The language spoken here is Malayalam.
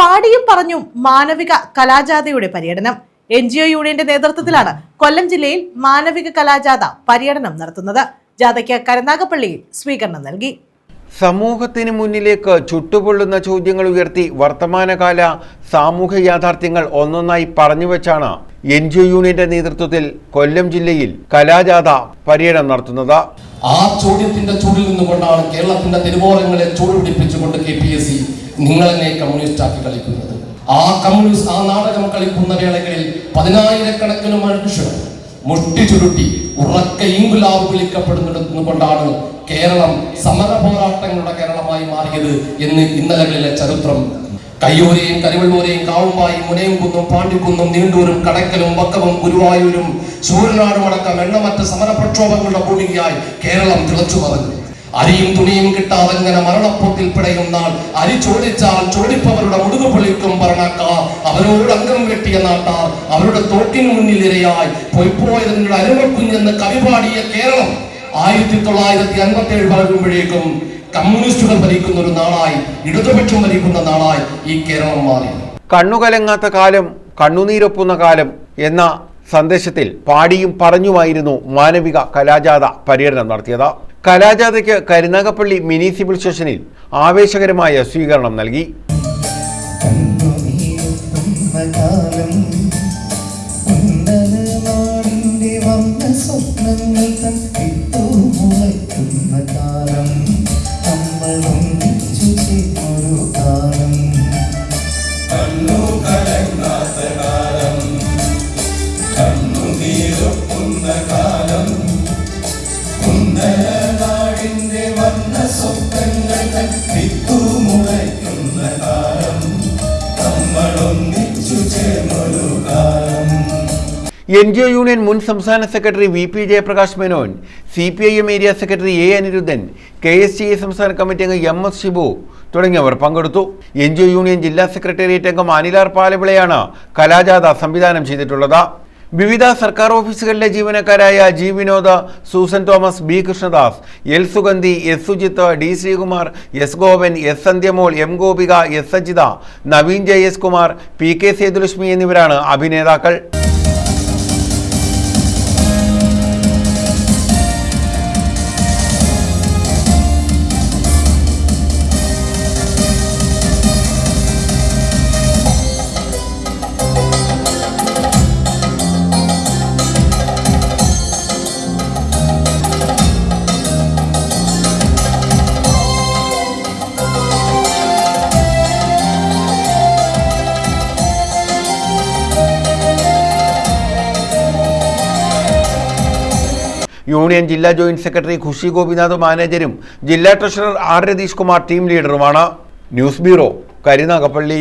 പാടിയും പറഞ്ഞും മാനവിക കലാജാഥയുടെ പര്യടനം. NGO യൂണിയന്റെ നേതൃത്വത്തിലാണ് കൊല്ലം ജില്ലയിൽ മാനവിക കലാജാഥ പര്യടനം നടത്തുന്നത്. ജാഥയ്ക്ക് കരുനാഗപ്പള്ളിയിൽ സ്വീകരണം നൽകി. സമൂഹത്തിന് മുന്നിലേക്ക് ചുട്ടുപൊള്ളുന്ന ചോദ്യങ്ങൾ ഉയർത്തി വർത്തമാനകാല സാമൂഹ്യ യാഥാർത്ഥ്യങ്ങൾ ഒന്നൊന്നായി പറഞ്ഞുവെച്ചാണ് NGO യൂണിയന്റെ നേതൃത്വത്തിൽ കൊല്ലം ജില്ലയിൽ കലാജാഥ പര്യടനം നടത്തുന്നത്. ആ ചോദ്യത്തിന്റെ ചൂടിൽ നിന്നുകൊണ്ടാണ് കേരളത്തിന്റെ തെരുവോരങ്ങളെ ചൂടുപിടിപ്പിച്ചുകൊണ്ട് KPSC നിങ്ങളെന്നെ കമ്മ്യൂണിസ്റ്റാക്കി കളിക്കുന്നത്. ആ നാടകം കളിക്കുന്ന വേളകളിൽ 10,000-കണക്കിന് മനുഷ്യർ മുട്ടി ചുരുട്ടി ഉറക്ക ഇൻകുലാബ് വിളിക്കപ്പെടുന്നതുകൊണ്ടാണ് കേരളം സമര പോരാട്ടങ്ങളുടെ കേരളമായി മാറിയത് എന്ന് ഇന്നലകളിലെ ചരിത്രം. കയ്യൂരെയും കരിവള്ളൂരെയും കാവുമ്പായും മുനയും കുന്നും പാണ്ടിക്കുന്നും നീണ്ടൂരും കടക്കലും വക്കവും ഗുരുവായൂരും ശൂരനാടും അടക്കം എണ്ണമറ്റ സമര പ്രക്ഷോഭങ്ങളുടെ ഭൂമികയായി കേരളം തിളച്ചു പറഞ്ഞു. അരിയും തുണിയും കിട്ടാതെങ്ങനെ മരണപ്പൊത്തിൽ പിടയുന്നാൾ അരി ചോദിച്ചാൽ ചോദിപ്പവരുടെ മുതുകു പൊളിക്കും പറഞ്ഞാക്ക അവരോട് അംഗം വെട്ടിയ നാട്ടാർ അവരുടെ തോക്കിന് മുന്നിൽ ഇരയായി പൊയ്പോയതിനുള്ള അരുമക്കുഞ്ഞെന്ന് കവി പാടിയ കേരളം 1957 പറയുമ്പോഴേക്കും കമ്മ്യൂണിസ്റ്റുകൾ ഭരിക്കുന്ന ഒരു നാളായി, ഇടതുപക്ഷം ഭരിക്കുന്ന നാളായി ഈ കേരളം മാറി. കണ്ണുകലങ്ങാത്ത കാലം കണ്ണുനീരൊപ്പുന്ന കാലം എന്ന സന്ദേശത്തിൽ പാടിയും പറഞ്ഞുമായിരുന്നു മാനവിക കലാജാഥ പര്യടനം നടത്തിയത്. കലാജാഥയ്ക്ക് കരുനാഗപ്പള്ളി മിനി സിവിൽ സ്റ്റേഷനിൽ ആവേശകരമായ സ്വീകരണം നൽകി. NGO യൂണിയൻ മുൻ സംസ്ഥാന secretary VP Jayaprakash Menon, CPIM area secretary A Aniruddhan, KSTA സംസ്ഥാന കമ്മിറ്റി അംഗം MS ഷിബു തുടങ്ങിയവർ പങ്കെടുത്തു. NGO യൂണിയൻ ജില്ലാ സെക്രട്ടേറിയറ്റ് അംഗം അനിലാർ പാലവിളയാണ് കലാജാഥ സംവിധാനം ചെയ്തിട്ടുള്ളത്. വിവിധ സർക്കാർ ഓഫീസുകളിലെ ജീവനക്കാരായ G Vinod, Susan Thomas, B Krishnadas, L Suganthi, S Sujith, D Sreekumar, S Gopan, S Sandhyamol, M Gopika, S Sajitha, Naveen JS Kumar, PK Sethulakshmi എന്നിവരാണ് അഭിനേതാക്കൾ. യൂണിയൻ ജില്ലാ ജോയിന്റ് സെക്രട്ടറി ഖുഷി ഗോപിനാഥ് മാനേജരും ജില്ലാ treasurer R Ratheesh Kumar team ലീഡറുമാണ്. News bureau, Karunagappally.